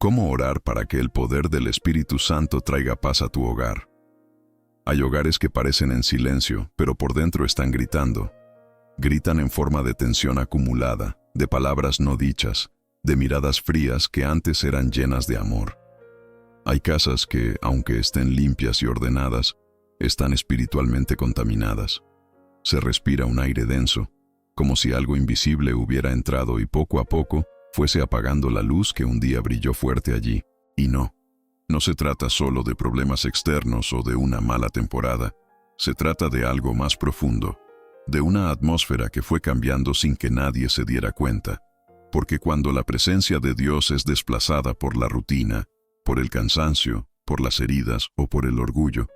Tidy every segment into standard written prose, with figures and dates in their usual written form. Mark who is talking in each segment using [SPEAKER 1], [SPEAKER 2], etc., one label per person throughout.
[SPEAKER 1] ¿Cómo orar para que el poder del Espíritu Santo traiga paz a tu hogar? Hay hogares que parecen en silencio, pero por dentro están gritando. Gritan en forma de tensión acumulada, de palabras no dichas, de miradas frías que antes eran llenas de amor. Hay casas que, aunque estén limpias y ordenadas, están espiritualmente contaminadas. Se respira un aire denso, como si algo invisible hubiera entrado y poco a poco fuese apagando la luz que un día brilló fuerte allí. Y no se trata solo de problemas externos o de una mala temporada. Se trata de algo más profundo, de una atmósfera que fue cambiando sin que nadie se diera cuenta. Porque cuando la presencia de Dios es desplazada por la rutina, por el cansancio, por las heridas o por el orgullo,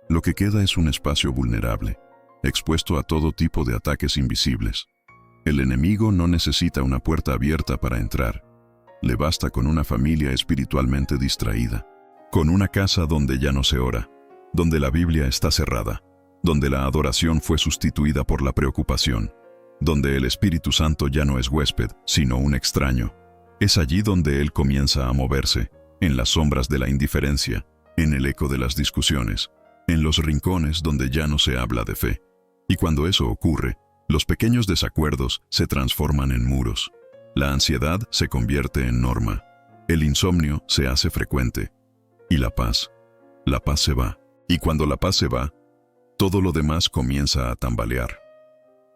[SPEAKER 1] lo que queda es un espacio vulnerable, expuesto a todo tipo de ataques invisibles. El enemigo no necesita una puerta abierta para entrar. Le basta con una familia espiritualmente distraída, con una casa donde ya no se ora, donde la Biblia está cerrada, donde la adoración fue sustituida por la preocupación, donde el Espíritu Santo ya no es huésped, sino un extraño. Es allí donde Él comienza a moverse, en las sombras de la indiferencia, en el eco de las discusiones, en los rincones donde ya no se habla de fe. Y cuando eso ocurre, los pequeños desacuerdos se transforman en muros. La ansiedad se convierte en norma. El insomnio se hace frecuente. Y la paz se va. Y cuando la paz se va, todo lo demás comienza a tambalear.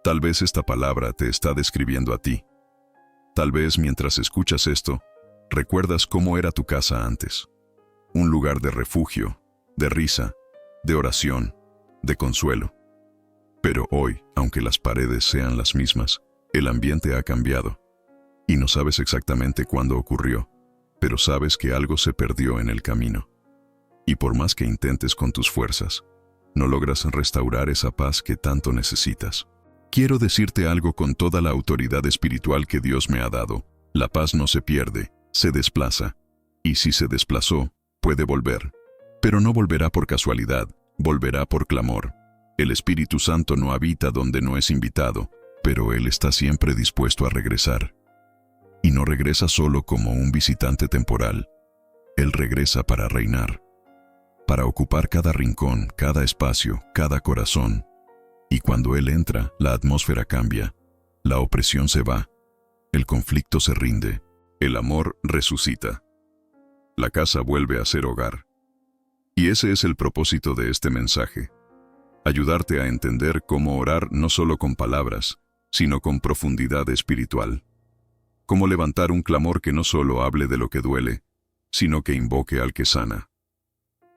[SPEAKER 1] Tal vez esta palabra te está describiendo a ti. Tal vez mientras escuchas esto, recuerdas cómo era tu casa antes. Un lugar de refugio, de risa, de oración, de consuelo. Pero hoy, aunque las paredes sean las mismas, el ambiente ha cambiado. Y no sabes exactamente cuándo ocurrió, pero sabes que algo se perdió en el camino. Y por más que intentes con tus fuerzas, no logras restaurar esa paz que tanto necesitas. Quiero decirte algo con toda la autoridad espiritual que Dios me ha dado. La paz no se pierde, se desplaza. Y si se desplazó, puede volver. Pero no volverá por casualidad, volverá por clamor. El Espíritu Santo no habita donde no es invitado, pero Él está siempre dispuesto a regresar. Y no regresa solo como un visitante temporal. Él regresa para reinar, para ocupar cada rincón, cada espacio, cada corazón. Y cuando Él entra, la atmósfera cambia, la opresión se va, el conflicto se rinde, el amor resucita. La casa vuelve a ser hogar. Y ese es el propósito de este mensaje. Ayudarte a entender cómo orar no solo con palabras, sino con profundidad espiritual. Cómo levantar un clamor que no solo hable de lo que duele, sino que invoque al que sana.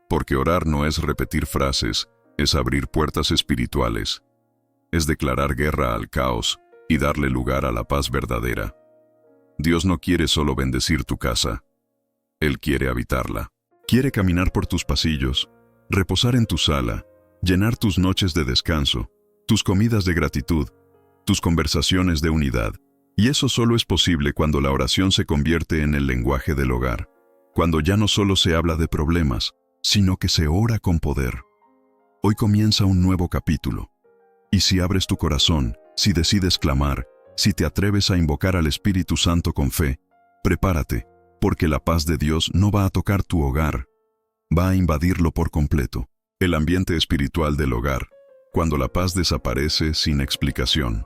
[SPEAKER 1] Porque orar no es repetir frases, es abrir puertas espirituales. Es declarar guerra al caos y darle lugar a la paz verdadera. Dios no quiere solo bendecir tu casa. Él quiere habitarla. Quiere caminar por tus pasillos, reposar en tu sala, llenar tus noches de descanso, tus comidas de gratitud, tus conversaciones de unidad. Y eso solo es posible cuando la oración se convierte en el lenguaje del hogar. Cuando ya no solo se habla de problemas, sino que se ora con poder. Hoy comienza un nuevo capítulo. Y si abres tu corazón, si decides clamar, si te atreves a invocar al Espíritu Santo con fe, prepárate, porque la paz de Dios no va a tocar tu hogar, va a invadirlo por completo. El ambiente espiritual del hogar, cuando la paz desaparece sin explicación.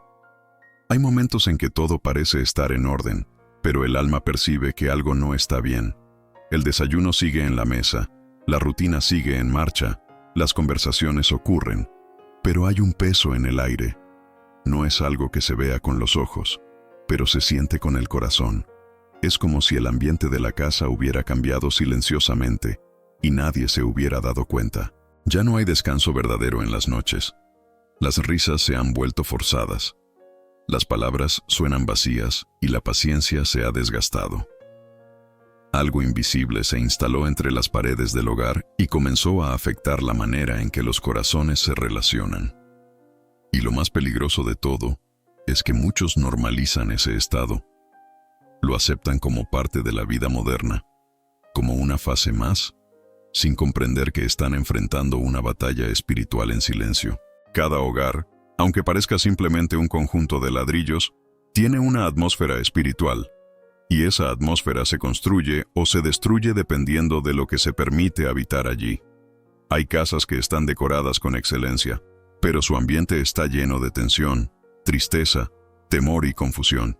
[SPEAKER 1] Hay momentos en que todo parece estar en orden, pero el alma percibe que algo no está bien. El desayuno sigue en la mesa, la rutina sigue en marcha, las conversaciones ocurren, pero hay un peso en el aire. No es algo que se vea con los ojos, pero se siente con el corazón. Es como si el ambiente de la casa hubiera cambiado silenciosamente y nadie se hubiera dado cuenta. Ya no hay descanso verdadero en las noches. Las risas se han vuelto forzadas. Las palabras suenan vacías y la paciencia se ha desgastado. Algo invisible se instaló entre las paredes del hogar y comenzó a afectar la manera en que los corazones se relacionan. Y lo más peligroso de todo es que muchos normalizan ese estado. Lo aceptan como parte de la vida moderna, como una fase más, sin comprender que están enfrentando una batalla espiritual en silencio. Cada hogar, aunque parezca simplemente un conjunto de ladrillos, tiene una atmósfera espiritual. Y esa atmósfera se construye o se destruye dependiendo de lo que se permite habitar allí. Hay casas que están decoradas con excelencia, pero su ambiente está lleno de tensión, tristeza, temor y confusión.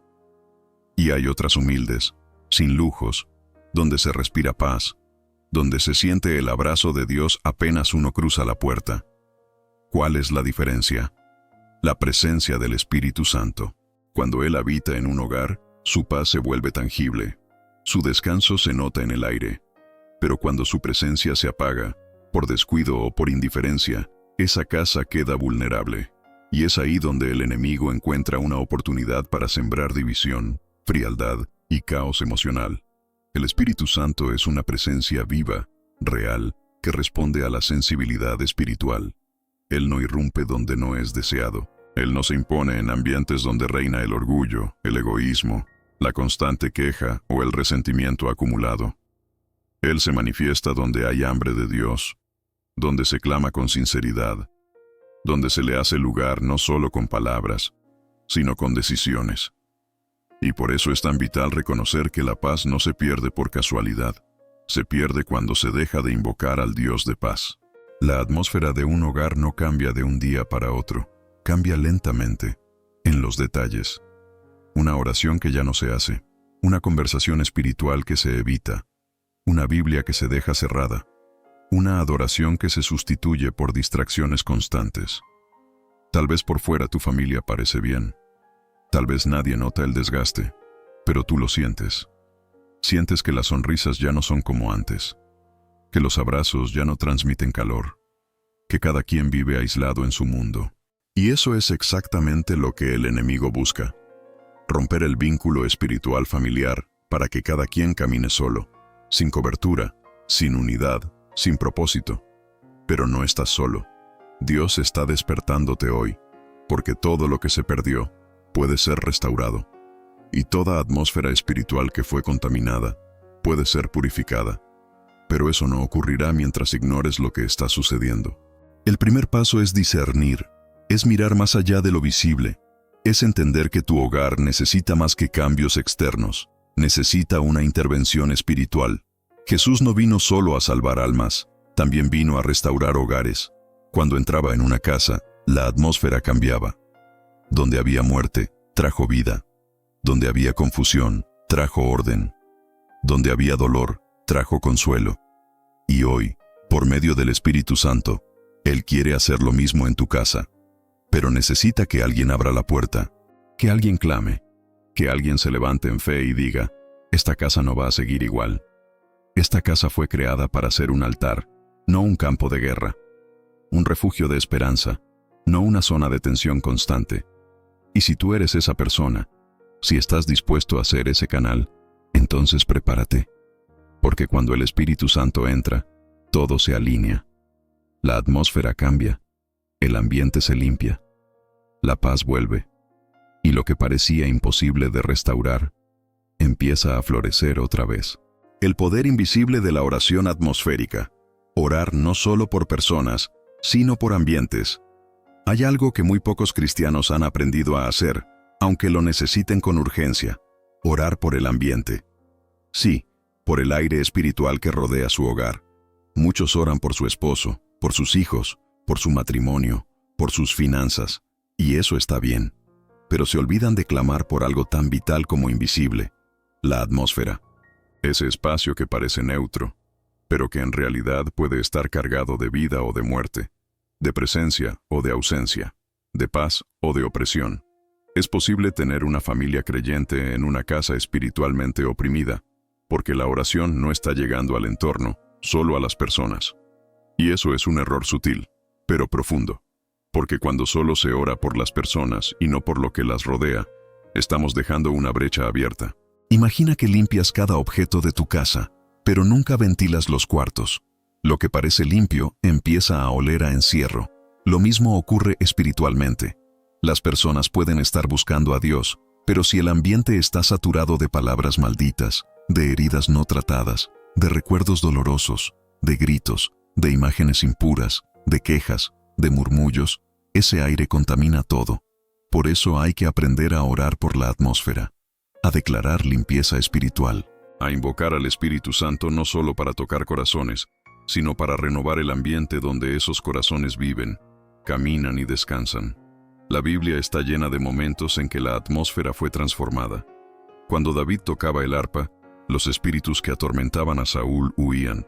[SPEAKER 1] Y hay otras humildes, sin lujos, donde se respira paz, donde se siente el abrazo de Dios apenas uno cruza la puerta. ¿Cuál es la diferencia? La presencia del Espíritu Santo. Cuando Él habita en un hogar, su paz se vuelve tangible. Su descanso se nota en el aire. Pero cuando su presencia se apaga, por descuido o por indiferencia, esa casa queda vulnerable. Y es ahí donde el enemigo encuentra una oportunidad para sembrar división, frialdad y caos emocional. El Espíritu Santo es una presencia viva, real, que responde a la sensibilidad espiritual. Él no irrumpe donde no es deseado. Él no se impone en ambientes donde reina el orgullo, el egoísmo, la constante queja o el resentimiento acumulado. Él se manifiesta donde hay hambre de Dios, donde se clama con sinceridad, donde se le hace lugar no solo con palabras, sino con decisiones. Y por eso es tan vital reconocer que la paz no se pierde por casualidad, se pierde cuando se deja de invocar al Dios de paz. La atmósfera de un hogar no cambia de un día para otro. Cambia lentamente, en los detalles. Una oración que ya no se hace, una conversación espiritual que se evita, una Biblia que se deja cerrada, una adoración que se sustituye por distracciones constantes. Tal vez por fuera tu familia parece bien, tal vez nadie nota el desgaste, pero tú lo sientes. Sientes que las sonrisas ya no son como antes, que los abrazos ya no transmiten calor, que cada quien vive aislado en su mundo. Y eso es exactamente lo que el enemigo busca. Romper el vínculo espiritual familiar para que cada quien camine solo, sin cobertura, sin unidad, sin propósito. Pero no estás solo. Dios está despertándote hoy, porque todo lo que se perdió puede ser restaurado. Y toda atmósfera espiritual que fue contaminada puede ser purificada. Pero eso no ocurrirá mientras ignores lo que está sucediendo. El primer paso es discernir. Es mirar más allá de lo visible. Es entender que tu hogar necesita más que cambios externos. Necesita una intervención espiritual. Jesús no vino solo a salvar almas, también vino a restaurar hogares. Cuando entraba en una casa, la atmósfera cambiaba. Donde había muerte, trajo vida. Donde había confusión, trajo orden. Donde había dolor, trajo consuelo. Y hoy, por medio del Espíritu Santo, Él quiere hacer lo mismo en tu casa. Pero necesita que alguien abra la puerta, que alguien clame, que alguien se levante en fe y diga, esta casa no va a seguir igual. Esta casa fue creada para ser un altar, no un campo de guerra, un refugio de esperanza, no una zona de tensión constante. Y si tú eres esa persona, si estás dispuesto a ser ese canal, entonces prepárate, porque cuando el Espíritu Santo entra, todo se alinea. La atmósfera cambia. El ambiente se limpia, la paz vuelve, y lo que parecía imposible de restaurar, empieza a florecer otra vez. El poder invisible de la oración atmosférica. Orar no solo por personas, sino por ambientes. Hay algo que muy pocos cristianos han aprendido a hacer, aunque lo necesiten con urgencia: orar por el ambiente. Sí, por el aire espiritual que rodea su hogar. Muchos oran por su esposo, por sus hijos, por su matrimonio, por sus finanzas, y eso está bien. Pero se olvidan de clamar por algo tan vital como invisible: la atmósfera. Ese espacio que parece neutro, pero que en realidad puede estar cargado de vida o de muerte, de presencia o de ausencia, de paz o de opresión. Es posible tener una familia creyente en una casa espiritualmente oprimida, porque la oración no está llegando al entorno, solo a las personas. Y eso es un error sutil, pero profundo, porque cuando solo se ora por las personas y no por lo que las rodea, estamos dejando una brecha abierta. Imagina que limpias cada objeto de tu casa, pero nunca ventilas los cuartos. Lo que parece limpio empieza a oler a encierro. Lo mismo ocurre espiritualmente. Las personas pueden estar buscando a Dios, pero si el ambiente está saturado de palabras malditas, de heridas no tratadas, de recuerdos dolorosos, de gritos, de imágenes impuras, de quejas, de murmullos, ese aire contamina todo. Por eso hay que aprender a orar por la atmósfera. a declarar limpieza espiritual, a invocar al Espíritu Santo no solo para tocar corazones, sino para renovar el ambiente donde esos corazones viven, caminan y descansan. La Biblia está llena de momentos en que la atmósfera fue transformada. Cuando David tocaba el arpa, los espíritus que atormentaban a Saúl huían.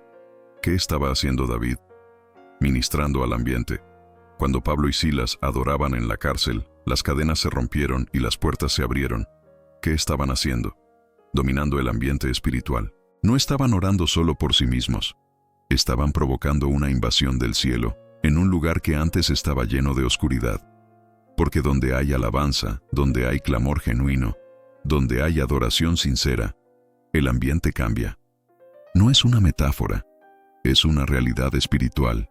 [SPEAKER 1] ¿Qué estaba haciendo David? Ministrando al ambiente. Cuando Pablo y Silas adoraban en la cárcel, las cadenas se rompieron y las puertas se abrieron. ¿Qué estaban haciendo? Dominando el ambiente espiritual. No estaban orando solo por sí mismos. Estaban provocando una invasión del cielo en un lugar que antes estaba lleno de oscuridad. Porque donde hay alabanza, donde hay clamor genuino, donde hay adoración sincera, el ambiente cambia. No es una metáfora, es una realidad espiritual.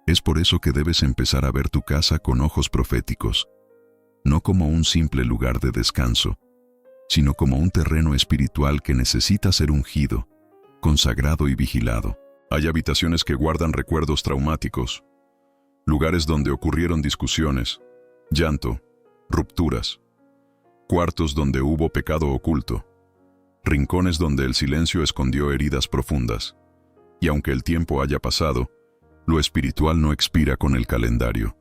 [SPEAKER 1] Es por eso que debes empezar a ver tu casa con ojos proféticos, no como un simple lugar de descanso, sino como un terreno espiritual que necesita ser ungido, consagrado y vigilado. Hay habitaciones que guardan recuerdos traumáticos, lugares donde ocurrieron discusiones, llanto, rupturas, cuartos donde hubo pecado oculto, rincones donde el silencio escondió heridas profundas. Y aunque el tiempo haya pasado, lo espiritual no expira con el calendario.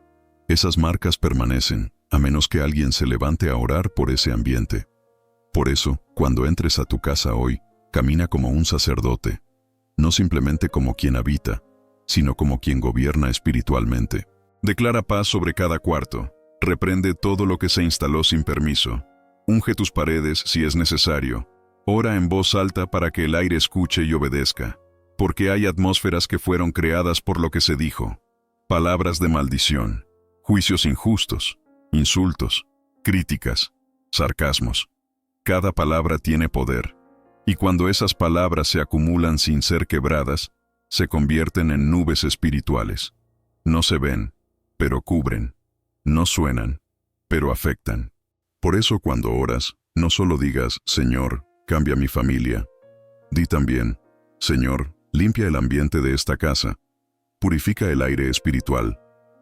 [SPEAKER 1] Esas marcas permanecen, a menos que alguien se levante a orar por ese ambiente. Por eso, cuando entres a tu casa hoy, camina como un sacerdote, no simplemente como quien habita, sino como quien gobierna espiritualmente. Declara paz sobre cada cuarto. Reprende todo lo que se instaló sin permiso. Unge tus paredes si es necesario. Ora en voz alta para que el aire escuche y obedezca. Porque hay atmósferas que fueron creadas por lo que se dijo. Palabras de maldición, juicios injustos, insultos, críticas, sarcasmos. Cada palabra tiene poder. Y cuando esas palabras se acumulan sin ser quebradas, se convierten en nubes espirituales. No se ven, pero cubren. No suenan, pero afectan. Por eso cuando oras, no solo digas, Señor, cambia mi familia. Di también, Señor, limpia el ambiente de esta casa. Purifica el aire espiritual.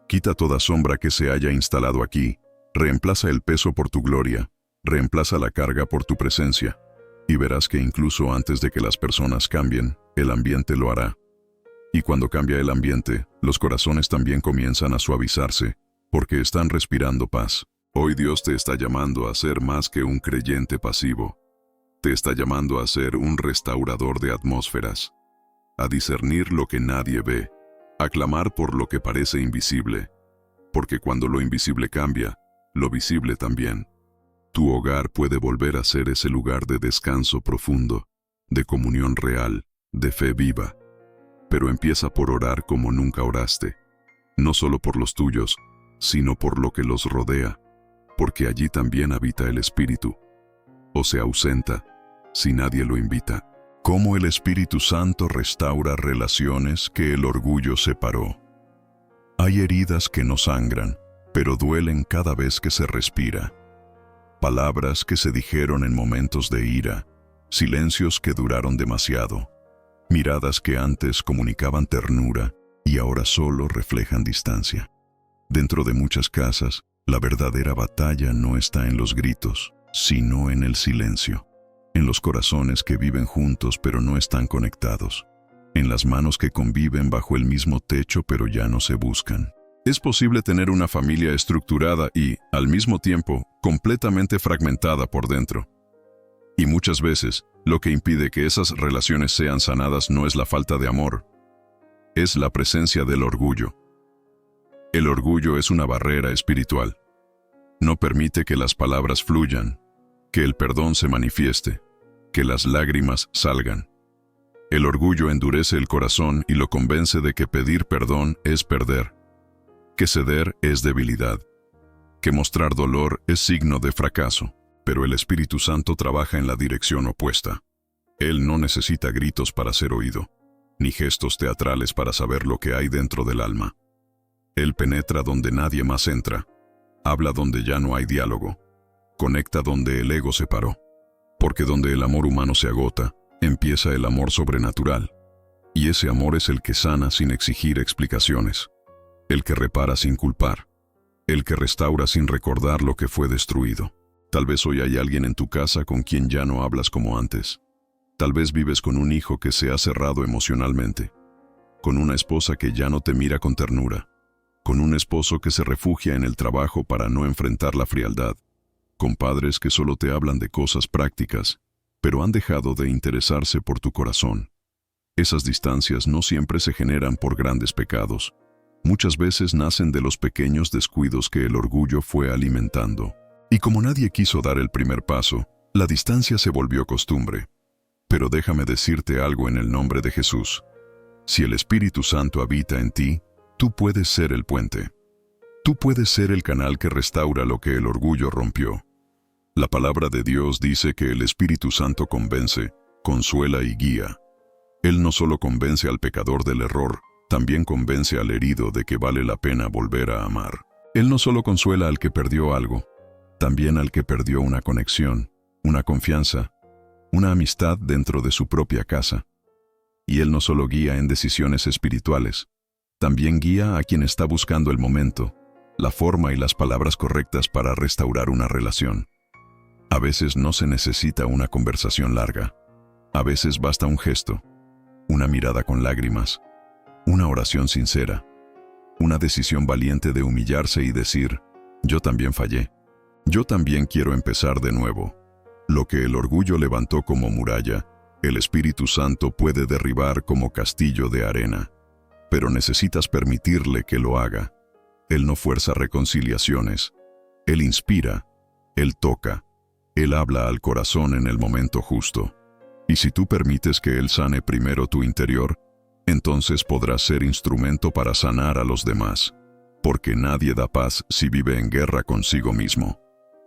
[SPEAKER 1] Quita toda sombra que se haya instalado aquí. Reemplaza el peso por tu gloria. Reemplaza la carga por tu presencia. Y verás que incluso antes de que las personas cambien, el ambiente lo hará. Y cuando cambia el ambiente, los corazones también comienzan a suavizarse, porque están respirando paz. Hoy Dios te está llamando a ser más que un creyente pasivo. Te está llamando a ser un restaurador de atmósferas, a discernir lo que nadie ve, a clamar por lo que parece invisible, porque cuando lo invisible cambia, lo visible también. Tu hogar puede volver a ser ese lugar de descanso profundo, de comunión real, de fe viva. Pero empieza por orar como nunca oraste, no solo por los tuyos, sino por lo que los rodea, porque allí también habita el Espíritu, o se ausenta si nadie lo invita. Cómo el Espíritu Santo restaura relaciones que el orgullo separó. Hay heridas que no sangran, pero duelen cada vez que se respira. Palabras que se dijeron en momentos de ira, silencios que duraron demasiado, miradas que antes comunicaban ternura y ahora solo reflejan distancia. Dentro de muchas casas, la verdadera batalla no está en los gritos, sino en el silencio, en los corazones que viven juntos pero no están conectados, en las manos que conviven bajo el mismo techo pero ya no se buscan. Es posible tener una familia estructurada y, al mismo tiempo, completamente fragmentada por dentro. Y muchas veces, lo que impide que esas relaciones sean sanadas no es la falta de amor, es la presencia del orgullo. El orgullo es una barrera espiritual. No permite que las palabras fluyan, que el perdón se manifieste, que las lágrimas salgan. El orgullo endurece el corazón y lo convence de que pedir perdón es perder, que ceder es debilidad, que mostrar dolor es signo de fracaso. Pero el Espíritu Santo trabaja en la dirección opuesta. Él no necesita gritos para ser oído, ni gestos teatrales para saber lo que hay dentro del alma. Él penetra donde nadie más entra, habla donde ya no hay diálogo, conecta donde el ego se paró. Porque donde el amor humano se agota, empieza el amor sobrenatural. Y ese amor es el que sana sin exigir explicaciones, el que repara sin culpar, el que restaura sin recordar lo que fue destruido. Tal vez hoy hay alguien en tu casa con quien ya no hablas como antes. Tal vez vives con un hijo que se ha cerrado emocionalmente, con una esposa que ya no te mira con ternura, con un esposo que se refugia en el trabajo para no enfrentar la frialdad, con padres que solo te hablan de cosas prácticas, pero han dejado de interesarse por tu corazón. Esas distancias no siempre se generan por grandes pecados. Muchas veces nacen de los pequeños descuidos que el orgullo fue alimentando. Y como nadie quiso dar el primer paso, la distancia se volvió costumbre. Pero déjame decirte algo en el nombre de Jesús. Si el Espíritu Santo habita en ti, tú puedes ser el puente. Tú puedes ser el canal que restaura lo que el orgullo rompió. La palabra de Dios dice que el Espíritu Santo convence, consuela y guía. Él no solo convence al pecador del error, también convence al herido de que vale la pena volver a amar. Él no solo consuela al que perdió algo, también al que perdió una conexión, una confianza, una amistad dentro de su propia casa. Y Él no solo guía en decisiones espirituales, también guía a quien está buscando el momento, la forma y las palabras correctas para restaurar una relación. A veces no se necesita una conversación larga. A veces basta un gesto, una mirada con lágrimas, una oración sincera, una decisión valiente de humillarse y decir, yo también fallé. Yo también quiero empezar de nuevo. Lo que el orgullo levantó como muralla, el Espíritu Santo puede derribar como castillo de arena. Pero necesitas permitirle que lo haga. Él no fuerza reconciliaciones. Él inspira. Él toca. Él habla al corazón en el momento justo. Y si tú permites que Él sane primero tu interior, entonces podrás ser instrumento para sanar a los demás. Porque nadie da paz si vive en guerra consigo mismo.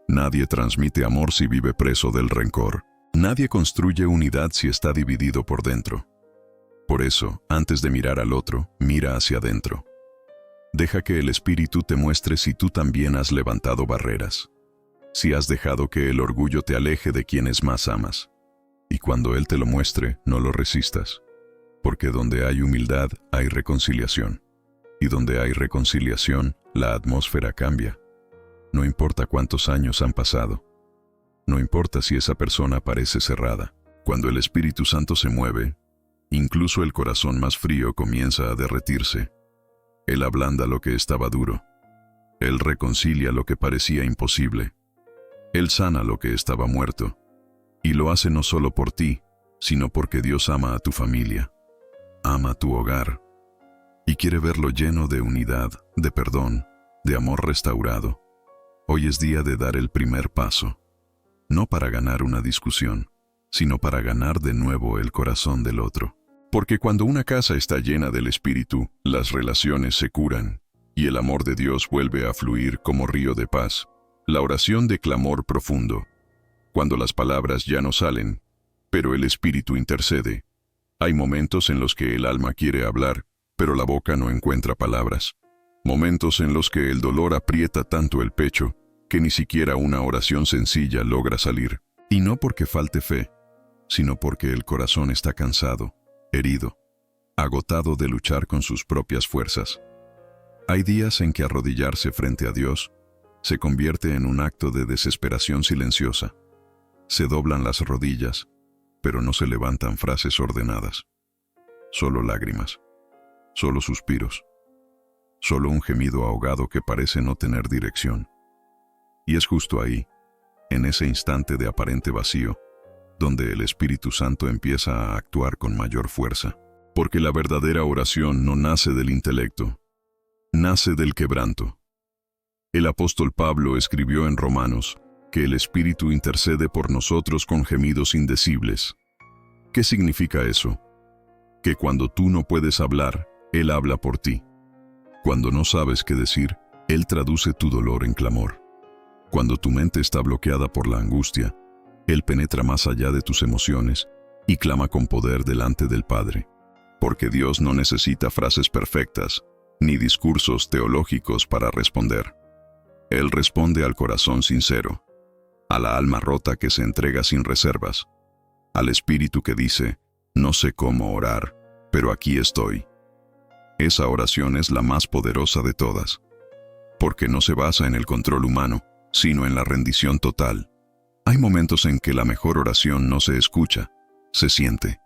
[SPEAKER 1] Nadie transmite amor si vive preso del rencor. Nadie construye unidad si está dividido por dentro. Por eso, antes de mirar al otro, mira hacia adentro. Deja que el Espíritu te muestre si tú también has levantado barreras. Si has dejado que el orgullo te aleje de quienes más amas. Y cuando Él te lo muestre, no lo resistas. Porque donde hay humildad, hay reconciliación. Y donde hay reconciliación, la atmósfera cambia. No importa cuántos años han pasado. No importa si esa persona parece cerrada. Cuando el Espíritu Santo se mueve, incluso el corazón más frío comienza a derretirse. Él ablanda lo que estaba duro. Él reconcilia lo que parecía imposible. Él sana lo que estaba muerto. Y lo hace no solo por ti, sino porque Dios ama a tu familia. Ama tu hogar. Y quiere verlo lleno de unidad, de perdón, de amor restaurado. Hoy es día de dar el primer paso. No para ganar una discusión, sino para ganar de nuevo el corazón del otro. Porque cuando una casa está llena del Espíritu, las relaciones se curan, y el amor de Dios vuelve a fluir como río de paz. La oración de clamor profundo. Cuando las palabras ya no salen, pero el Espíritu intercede. Hay momentos en los que el alma quiere hablar, pero la boca no encuentra palabras. Momentos en los que el dolor aprieta tanto el pecho, que ni siquiera una oración sencilla logra salir. Y no porque falte fe, sino porque el corazón está cansado, herido, agotado de luchar con sus propias fuerzas. Hay días en que arrodillarse frente a Dios se convierte en un acto de desesperación silenciosa. Se doblan las rodillas, pero no se levantan frases ordenadas. Solo lágrimas, solo suspiros, solo un gemido ahogado que parece no tener dirección. Y es justo ahí, en ese instante de aparente vacío, donde el Espíritu Santo empieza a actuar con mayor fuerza. Porque la verdadera oración no nace del intelecto, nace del quebranto. El apóstol Pablo escribió en Romanos que el Espíritu intercede por nosotros con gemidos indecibles. ¿Qué significa eso? Que cuando tú no puedes hablar, Él habla por ti. Cuando no sabes qué decir, Él traduce tu dolor en clamor. Cuando tu mente está bloqueada por la angustia, Él penetra más allá de tus emociones y clama con poder delante del Padre. Porque Dios no necesita frases perfectas, ni discursos teológicos para responder. Él responde al corazón sincero, a la alma rota que se entrega sin reservas, al espíritu que dice, no sé cómo orar, pero aquí estoy. Esa oración es la más poderosa de todas, porque no se basa en el control humano, sino en la rendición total. Hay momentos en que la mejor oración no se escucha, se siente,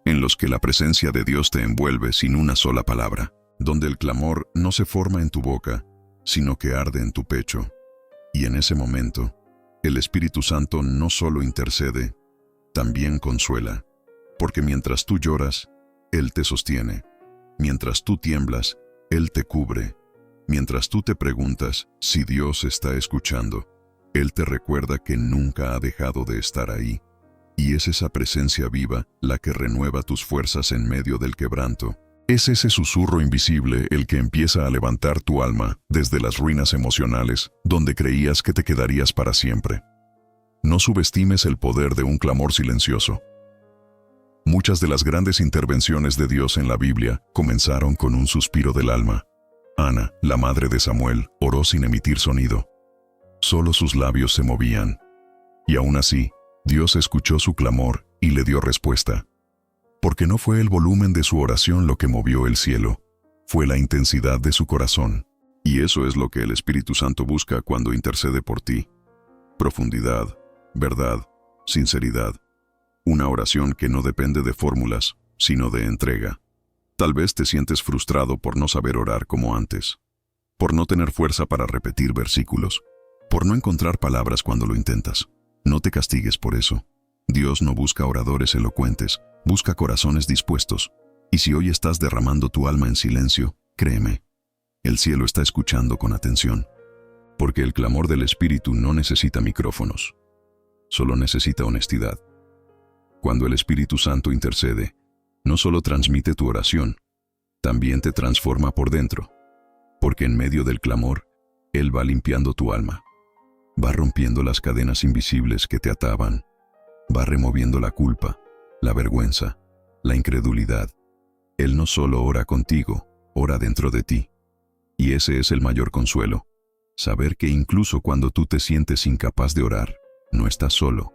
[SPEAKER 1] en los que la presencia de Dios te envuelve sin una sola palabra, donde el clamor no se forma en tu boca, sino que arde en tu pecho. Y en ese momento, el Espíritu Santo no solo intercede, también consuela, porque mientras tú lloras, Él te sostiene. Mientras tú tiemblas, Él te cubre. Mientras tú te preguntas si Dios está escuchando, Él te recuerda que nunca ha dejado de estar ahí. Y es esa presencia viva la que renueva tus fuerzas en medio del quebranto. Es ese susurro invisible el que empieza a levantar tu alma desde las ruinas emocionales donde creías que te quedarías para siempre. No subestimes el poder de un clamor silencioso. Muchas de las grandes intervenciones de Dios en la Biblia comenzaron con un suspiro del alma. Ana, la madre de Samuel, oró sin emitir sonido. Solo sus labios se movían. Y aún así, Dios escuchó su clamor y le dio respuesta. Porque no fue el volumen de su oración lo que movió el cielo, fue la intensidad de su corazón. Y eso es lo que el Espíritu Santo busca cuando intercede por ti. Profundidad, verdad, sinceridad. Una oración que no depende de fórmulas, sino de entrega. Tal vez te sientes frustrado por no saber orar como antes, por no tener fuerza para repetir versículos, por no encontrar palabras cuando lo intentas. No te castigues por eso. Dios no busca oradores elocuentes, busca corazones dispuestos. Y si hoy estás derramando tu alma en silencio, créeme, el cielo está escuchando con atención. Porque el clamor del Espíritu no necesita micrófonos, solo necesita honestidad. Cuando el Espíritu Santo intercede, no solo transmite tu oración, también te transforma por dentro. Porque en medio del clamor, Él va limpiando tu alma. Va rompiendo las cadenas invisibles que te ataban. Va removiendo la culpa, la vergüenza, la incredulidad. Él no solo ora contigo, ora dentro de ti. Y ese es el mayor consuelo. Saber que incluso cuando tú te sientes incapaz de orar, no estás solo.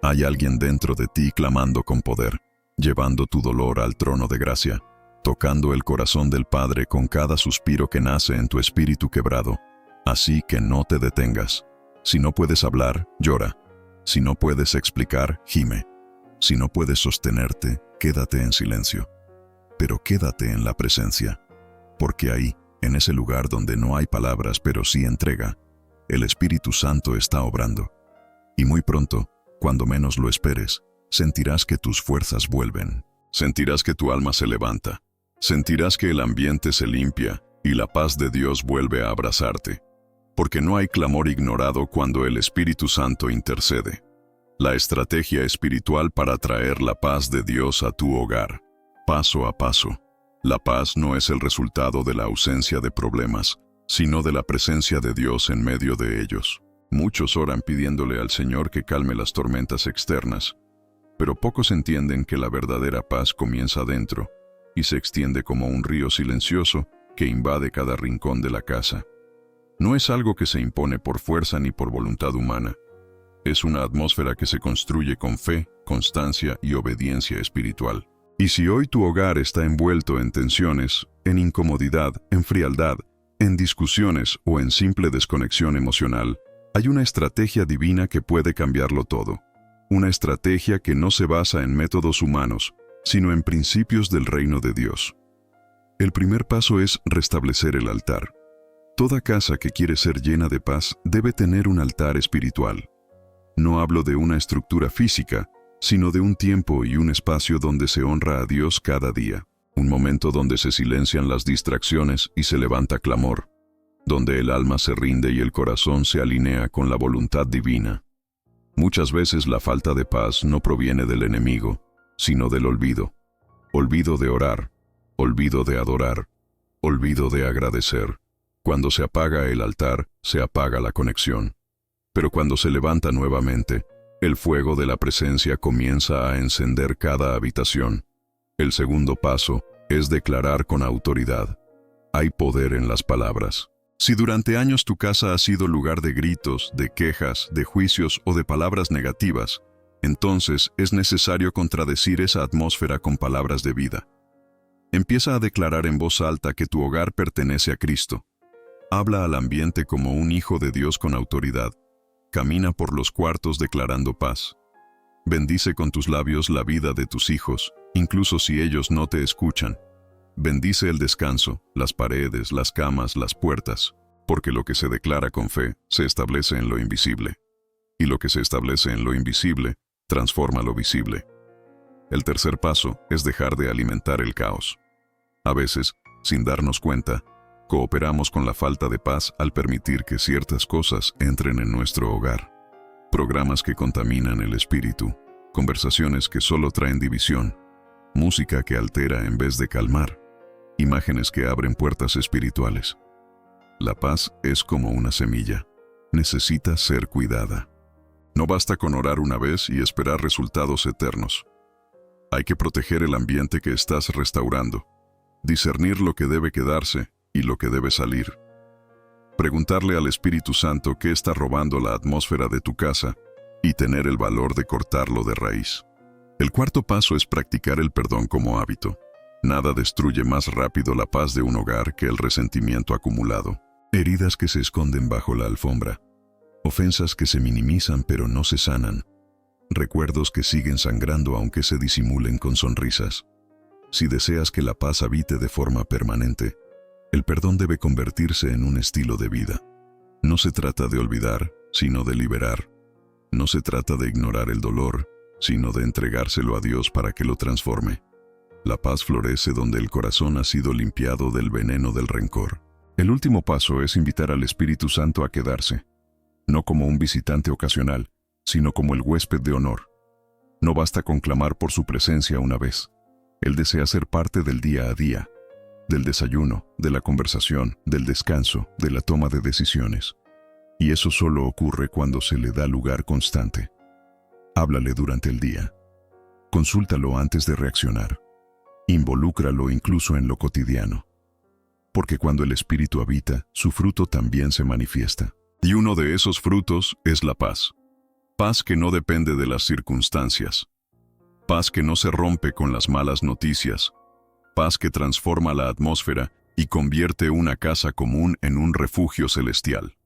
[SPEAKER 1] Hay alguien dentro de ti clamando con poder, llevando tu dolor al trono de gracia, tocando el corazón del Padre con cada suspiro que nace en tu espíritu quebrado. Así que no te detengas. Si no puedes hablar, llora. Si no puedes explicar, gime. Si no puedes sostenerte, quédate en silencio. Pero quédate en la presencia. Porque ahí, en ese lugar donde no hay palabras pero sí entrega, el Espíritu Santo está obrando. Y muy pronto, cuando menos lo esperes, sentirás que tus fuerzas vuelven. Sentirás que tu alma se levanta. Sentirás que el ambiente se limpia y la paz de Dios vuelve a abrazarte. Porque no hay clamor ignorado cuando el Espíritu Santo intercede. La estrategia espiritual para traer la paz de Dios a tu hogar. Paso a paso. La paz no es el resultado de la ausencia de problemas, sino de la presencia de Dios en medio de ellos. Muchos oran pidiéndole al Señor que calme las tormentas externas, pero pocos entienden que la verdadera paz comienza adentro y se extiende como un río silencioso que invade cada rincón de la casa. No es algo que se impone por fuerza ni por voluntad humana. Es una atmósfera que se construye con fe, constancia y obediencia espiritual. Y si hoy tu hogar está envuelto en tensiones, en incomodidad, en frialdad, en discusiones o en simple desconexión emocional, hay una estrategia divina que puede cambiarlo todo. Una estrategia que no se basa en métodos humanos, sino en principios del reino de Dios. El primer paso es restablecer el altar. Toda casa que quiere ser llena de paz debe tener un altar espiritual. No hablo de una estructura física, sino de un tiempo y un espacio donde se honra a Dios cada día. Un momento donde se silencian las distracciones y se levanta clamor. Donde el alma se rinde y el corazón se alinea con la voluntad divina. Muchas veces la falta de paz no proviene del enemigo, sino del olvido. Olvido de orar, olvido de adorar, olvido de agradecer. Cuando se apaga el altar, se apaga la conexión. Pero cuando se levanta nuevamente, el fuego de la presencia comienza a encender cada habitación. El segundo paso es declarar con autoridad. Hay poder en las palabras. Si durante años tu casa ha sido lugar de gritos, de quejas, de juicios o de palabras negativas, entonces es necesario contradecir esa atmósfera con palabras de vida. Empieza a declarar en voz alta que tu hogar pertenece a Cristo. Habla al ambiente como un hijo de Dios con autoridad. Camina por los cuartos declarando paz. Bendice con tus labios la vida de tus hijos, incluso si ellos no te escuchan. Bendice el descanso, las paredes, las camas, las puertas, porque lo que se declara con fe se establece en lo invisible. Y lo que se establece en lo invisible transforma lo visible. El tercer paso es dejar de alimentar el caos. A veces, sin darnos cuenta, cooperamos con la falta de paz al permitir que ciertas cosas entren en nuestro hogar. Programas que contaminan el espíritu, conversaciones que solo traen división, música que altera en vez de calmar, imágenes que abren puertas espirituales. La paz es como una semilla. Necesita ser cuidada. No basta con orar una vez y esperar resultados eternos. Hay que proteger el ambiente que estás restaurando, discernir lo que debe quedarse y lo que debe salir. Preguntarle al Espíritu Santo qué está robando la atmósfera de tu casa y tener el valor de cortarlo de raíz. El cuarto paso es practicar el perdón como hábito. Nada destruye más rápido la paz de un hogar que el resentimiento acumulado. Heridas que se esconden bajo la alfombra. Ofensas que se minimizan pero no se sanan. Recuerdos que siguen sangrando aunque se disimulen con sonrisas. Si deseas que la paz habite de forma permanente, el perdón debe convertirse en un estilo de vida. No se trata de olvidar, sino de liberar. No se trata de ignorar el dolor, sino de entregárselo a Dios para que lo transforme. La paz florece donde el corazón ha sido limpiado del veneno del rencor. El último paso es invitar al Espíritu Santo a quedarse, no como un visitante ocasional, sino como el huésped de honor. No basta con clamar por su presencia una vez. Él desea ser parte del día a día, del desayuno, de la conversación, del descanso, de la toma de decisiones. Y eso solo ocurre cuando se le da lugar constante. Háblale durante el día. Consúltalo antes de reaccionar. Involúcralo incluso en lo cotidiano. Porque cuando el Espíritu habita, su fruto también se manifiesta. Y uno de esos frutos es la paz. Paz que no depende de las circunstancias. Paz que no se rompe con las malas noticias. Paz que transforma la atmósfera y convierte una casa común en un refugio celestial.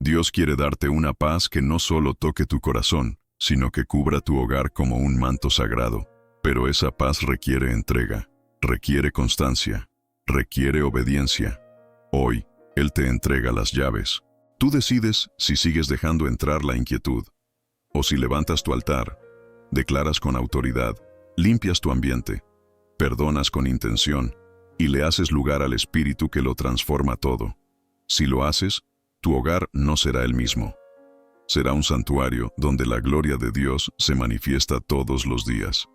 [SPEAKER 1] Dios quiere darte una paz que no solo toque tu corazón, sino que cubra tu hogar como un manto sagrado. Pero esa paz requiere entrega, requiere constancia, requiere obediencia. Hoy, Él te entrega las llaves. Tú decides si sigues dejando entrar la inquietud, o si levantas tu altar, declaras con autoridad, limpias tu ambiente, perdonas con intención y le haces lugar al Espíritu que lo transforma todo. Si lo haces, tu hogar no será el mismo. Será un santuario donde la gloria de Dios se manifiesta todos los días.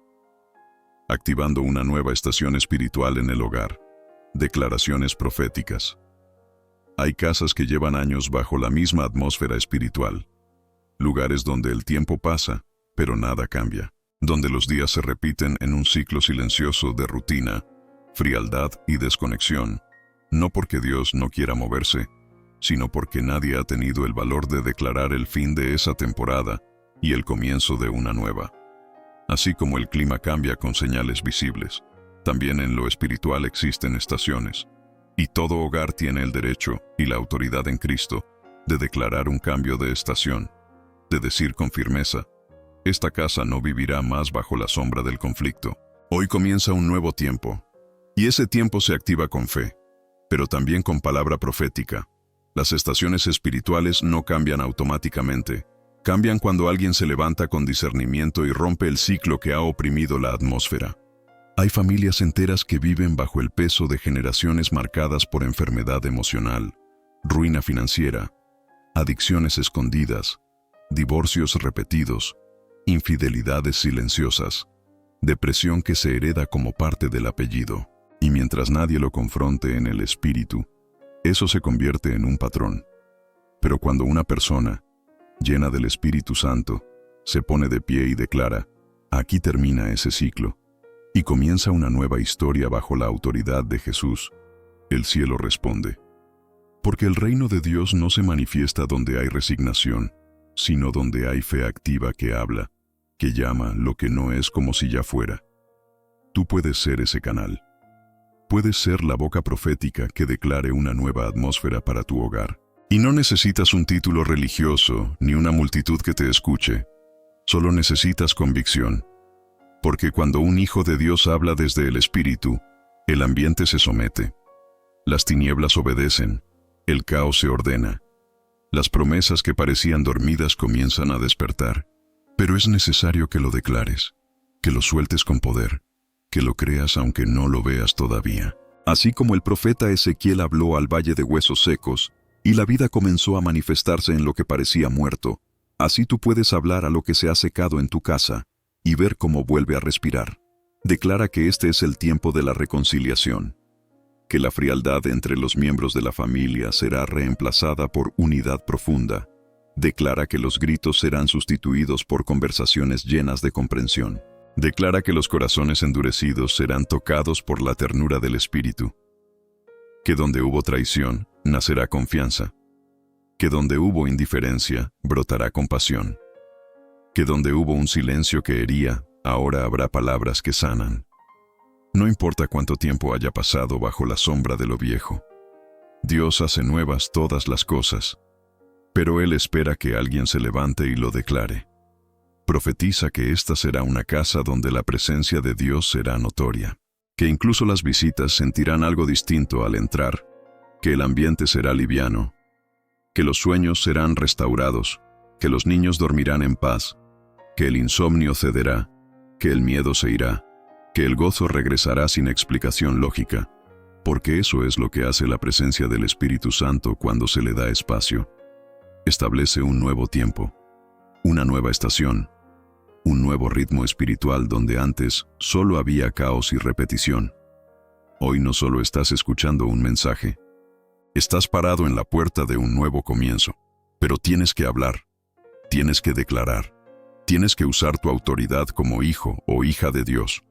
[SPEAKER 1] Activando una nueva estación espiritual en el hogar. Declaraciones proféticas. Hay casas que llevan años bajo la misma atmósfera espiritual. Lugares donde el tiempo pasa, pero nada cambia. Donde los días se repiten en un ciclo silencioso de rutina, frialdad y desconexión. No porque Dios no quiera moverse, sino porque nadie ha tenido el valor de declarar el fin de esa temporada y el comienzo de una nueva. Así como el clima cambia con señales visibles, también en lo espiritual existen estaciones, y todo hogar tiene el derecho y la autoridad en Cristo de declarar un cambio de estación, de decir con firmeza: esta casa no vivirá más bajo la sombra del conflicto. Hoy comienza un nuevo tiempo, y ese tiempo se activa con fe, pero también con palabra profética. Las estaciones espirituales no cambian automáticamente. Cambian cuando alguien se levanta con discernimiento y rompe el ciclo que ha oprimido la atmósfera. Hay familias enteras que viven bajo el peso de generaciones marcadas por enfermedad emocional, ruina financiera, adicciones escondidas, divorcios repetidos, infidelidades silenciosas, depresión que se hereda como parte del apellido. Y mientras nadie lo confronte en el espíritu, eso se convierte en un patrón. Pero cuando una persona, llena del Espíritu Santo, se pone de pie y declara: aquí termina ese ciclo, y comienza una nueva historia bajo la autoridad de Jesús, el cielo responde. Porque el reino de Dios no se manifiesta donde hay resignación, sino donde hay fe activa que habla, que llama lo que no es como si ya fuera. Tú puedes ser ese canal. Puedes ser la boca profética que declare una nueva atmósfera para tu hogar. Y no necesitas un título religioso ni una multitud que te escuche. Solo necesitas convicción. Porque cuando un hijo de Dios habla desde el Espíritu, el ambiente se somete. Las tinieblas obedecen, el caos se ordena. Las promesas que parecían dormidas comienzan a despertar. Pero es necesario que lo declares, que lo sueltes con poder, que lo creas aunque no lo veas todavía. Así como el profeta Ezequiel habló al valle de huesos secos, y la vida comenzó a manifestarse en lo que parecía muerto, así tú puedes hablar a lo que se ha secado en tu casa, y ver cómo vuelve a respirar. Declara que este es el tiempo de la reconciliación, que la frialdad entre los miembros de la familia será reemplazada por unidad profunda. Declara que los gritos serán sustituidos por conversaciones llenas de comprensión. Declara que los corazones endurecidos serán tocados por la ternura del Espíritu. Que donde hubo traición, nacerá confianza. Que donde hubo indiferencia, brotará compasión. Que donde hubo un silencio que hería, ahora habrá palabras que sanan. No importa cuánto tiempo haya pasado bajo la sombra de lo viejo. Dios hace nuevas todas las cosas, pero Él espera que alguien se levante y lo declare. Profetiza que esta será una casa donde la presencia de Dios será notoria, que incluso las visitas sentirán algo distinto al entrar, que el ambiente será liviano, que los sueños serán restaurados, que los niños dormirán en paz, que el insomnio cederá, que el miedo se irá, que el gozo regresará sin explicación lógica, porque eso es lo que hace la presencia del Espíritu Santo cuando se le da espacio. Establece un nuevo tiempo, una nueva estación, un nuevo ritmo espiritual donde antes solo había caos y repetición. Hoy no solo estás escuchando un mensaje, estás parado en la puerta de un nuevo comienzo, pero tienes que hablar, tienes que declarar, tienes que usar tu autoridad como hijo o hija de Dios,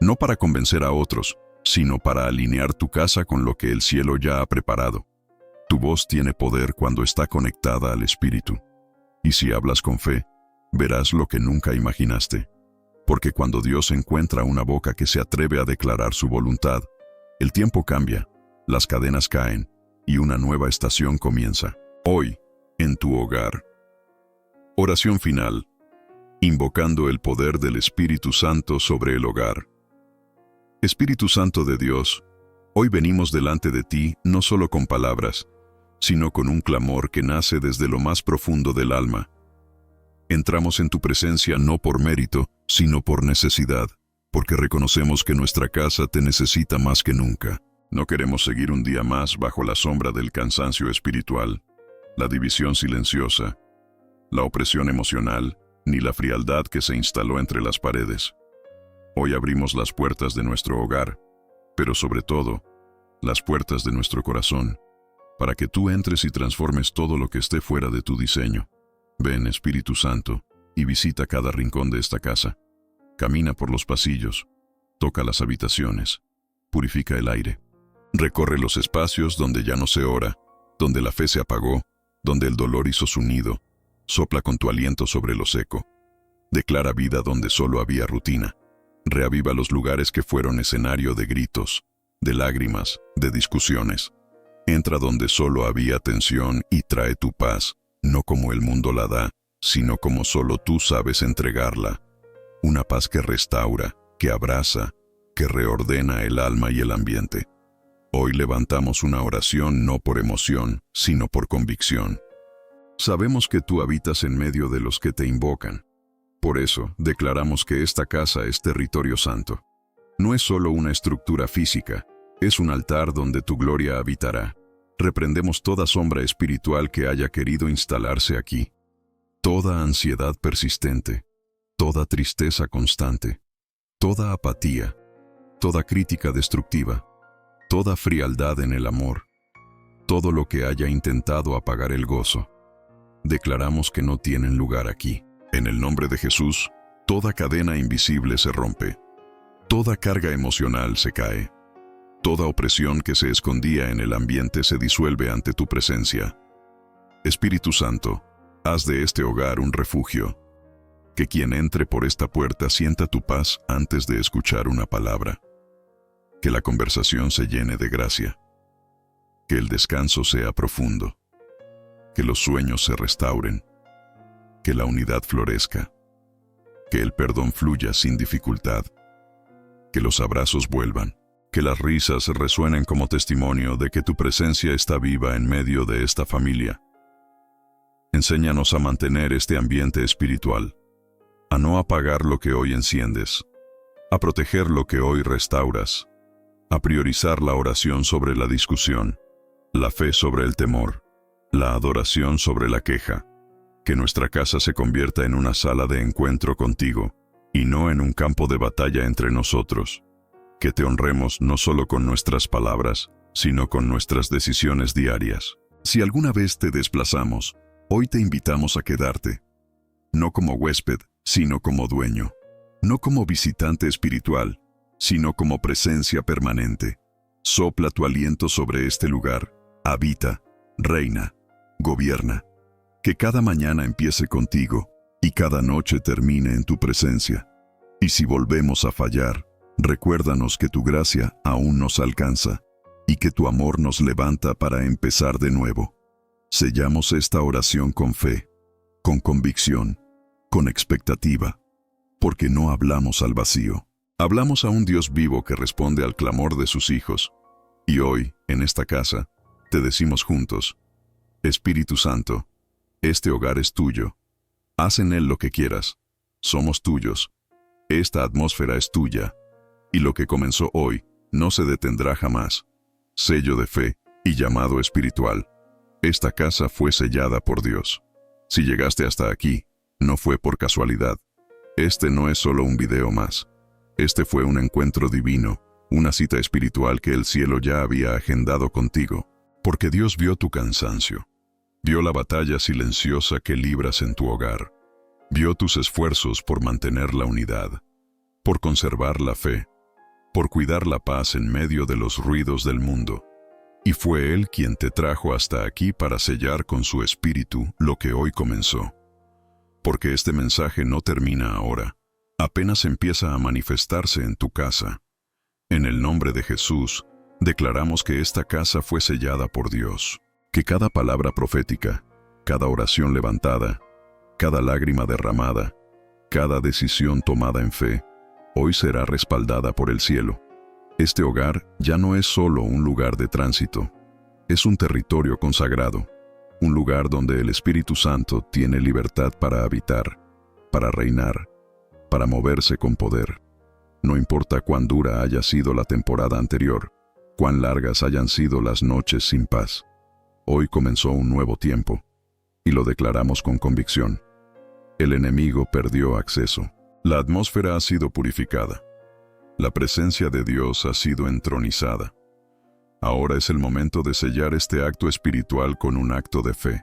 [SPEAKER 1] no para convencer a otros, sino para alinear tu casa con lo que el cielo ya ha preparado. Tu voz tiene poder cuando está conectada al Espíritu. Y si hablas con fe, verás lo que nunca imaginaste. Porque cuando Dios encuentra una boca que se atreve a declarar su voluntad, el tiempo cambia, las cadenas caen, y una nueva estación comienza. Hoy, en tu hogar. Oración final. Invocando el poder del Espíritu Santo sobre el hogar. Espíritu Santo de Dios, hoy venimos delante de ti no solo con palabras, sino con un clamor que nace desde lo más profundo del alma. Entramos en tu presencia no por mérito, sino por necesidad, porque reconocemos que nuestra casa te necesita más que nunca. No queremos seguir un día más bajo la sombra del cansancio espiritual, la división silenciosa, la opresión emocional, ni la frialdad que se instaló entre las paredes. Hoy abrimos las puertas de nuestro hogar, pero sobre todo, las puertas de nuestro corazón, para que tú entres y transformes todo lo que esté fuera de tu diseño. Ven, Espíritu Santo, y visita cada rincón de esta casa. Camina por los pasillos, toca las habitaciones, purifica el aire. Recorre los espacios donde ya no se ora, donde la fe se apagó, donde el dolor hizo su nido. Sopla con tu aliento sobre lo seco. Declara vida donde solo había rutina. Reaviva los lugares que fueron escenario de gritos, de lágrimas, de discusiones. Entra donde solo había tensión y trae tu paz, no como el mundo la da, sino como solo tú sabes entregarla. Una paz que restaura, que abraza, que reordena el alma y el ambiente. Hoy levantamos una oración no por emoción, sino por convicción. Sabemos que tú habitas en medio de los que te invocan. Por eso, declaramos que esta casa es territorio santo. No es solo una estructura física, es un altar donde tu gloria habitará. Reprendemos toda sombra espiritual que haya querido instalarse aquí. Toda ansiedad persistente, toda tristeza constante, toda apatía, toda crítica destructiva, toda frialdad en el amor, todo lo que haya intentado apagar el gozo. Declaramos que no tienen lugar aquí. En el nombre de Jesús, toda cadena invisible se rompe. Toda carga emocional se cae. Toda opresión que se escondía en el ambiente se disuelve ante tu presencia. Espíritu Santo, haz de este hogar un refugio. Que quien entre por esta puerta sienta tu paz antes de escuchar una palabra. Que la conversación se llene de gracia. Que el descanso sea profundo. que los sueños se restauren, que la unidad florezca, que el perdón fluya sin dificultad, que los abrazos vuelvan, que las risas resuenen como testimonio de que tu presencia está viva en medio de esta familia. Enséñanos a mantener este ambiente espiritual, a no apagar lo que hoy enciendes, a proteger lo que hoy restauras, a priorizar la oración sobre la discusión, la fe sobre el temor, la adoración sobre la queja. Que nuestra casa se convierta en una sala de encuentro contigo y no en un campo de batalla entre nosotros. Que te honremos no solo con nuestras palabras, sino con nuestras decisiones diarias. Si alguna vez te desplazamos, hoy te invitamos a quedarte, no como huésped, sino como dueño, no como visitante espiritual, sino como presencia permanente. Sopla tu aliento sobre este lugar, habita, reina, gobierna. Que cada mañana empiece contigo y cada noche termine en tu presencia. Y si volvemos a fallar, recuérdanos que tu gracia aún nos alcanza y que tu amor nos levanta para empezar de nuevo. Sellamos esta oración con fe, con convicción, con expectativa, porque no hablamos al vacío. Hablamos a un Dios vivo que responde al clamor de sus hijos. Y hoy, en esta casa, te decimos juntos: Espíritu Santo, este hogar es tuyo. Haz en él lo que quieras. Somos tuyos. Esta atmósfera es tuya. Y lo que comenzó hoy no se detendrá jamás. Sello de fe y llamado espiritual. Esta casa fue sellada por Dios. Si llegaste hasta aquí, no fue por casualidad. Este no es solo un video más. Este fue un encuentro divino, una cita espiritual que el cielo ya había agendado contigo. Porque Dios vio tu cansancio. Vio la batalla silenciosa que libras en tu hogar. Vio tus esfuerzos por mantener la unidad, por conservar la fe, por cuidar la paz en medio de los ruidos del mundo. Y fue Él quien te trajo hasta aquí para sellar con su espíritu lo que hoy comenzó. Porque este mensaje no termina ahora, apenas empieza a manifestarse en tu casa. En el nombre de Jesús, declaramos que esta casa fue sellada por Dios. Que cada palabra profética, cada oración levantada, cada lágrima derramada, cada decisión tomada en fe, hoy será respaldada por el cielo. Este hogar ya no es solo un lugar de tránsito, es un territorio consagrado, un lugar donde el Espíritu Santo tiene libertad para habitar, para reinar, para moverse con poder. No importa cuán dura haya sido la temporada anterior, cuán largas hayan sido las noches sin paz. Hoy comenzó un nuevo tiempo, y lo declaramos con convicción. El enemigo perdió acceso. La atmósfera ha sido purificada. La presencia de Dios ha sido entronizada. Ahora es el momento de sellar este acto espiritual con un acto de fe.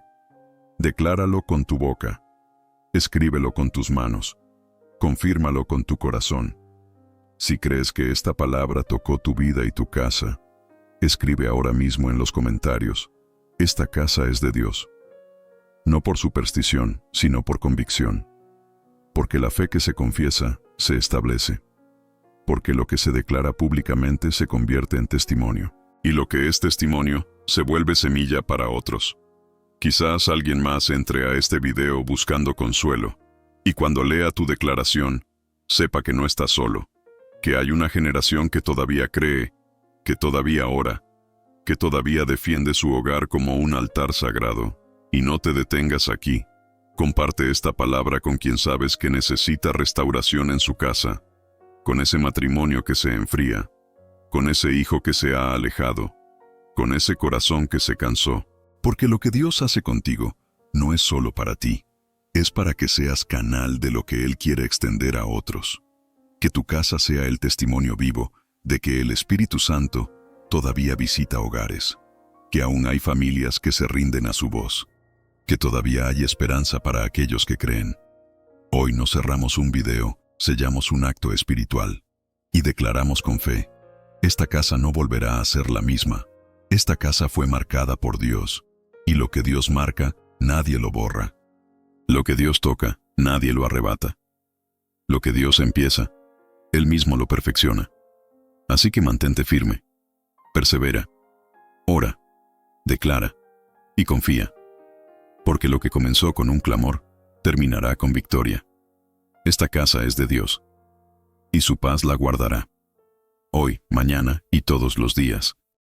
[SPEAKER 1] Decláralo con tu boca. Escríbelo con tus manos. Confírmalo con tu corazón. Si crees que esta palabra tocó tu vida y tu casa, escribe ahora mismo en los comentarios: Esta casa es de Dios. No por superstición, sino por convicción. Porque la fe que se confiesa, se establece. Porque lo que se declara públicamente se convierte en testimonio. Y lo que es testimonio, se vuelve semilla para otros. Quizás alguien más entre a este video buscando consuelo, y cuando lea tu declaración, sepa que no estás solo, que hay una generación que todavía cree, que todavía ora, que todavía defiende su hogar como un altar sagrado. Y no te detengas aquí. Comparte esta palabra con quien sabes que necesita restauración en su casa, con ese matrimonio que se enfría, con ese hijo que se ha alejado, con ese corazón que se cansó. Porque lo que Dios hace contigo no es solo para ti, es para que seas canal de lo que Él quiere extender a otros. Que tu casa sea el testimonio vivo de que el Espíritu Santo todavía visita hogares, que aún hay familias que se rinden a su voz, que todavía hay esperanza para aquellos que creen. Hoy no cerramos un video, sellamos un acto espiritual y declaramos con fe: esta casa no volverá a ser la misma. Esta casa fue marcada por Dios, y lo que Dios marca, nadie lo borra. Lo que Dios toca, nadie lo arrebata. Lo que Dios empieza, Él mismo lo perfecciona. Así que mantente firme, persevera, ora, declara y confía. porque lo que comenzó con un clamor, terminará con victoria. Esta casa es de Dios, y su paz la guardará, hoy, mañana y todos los días.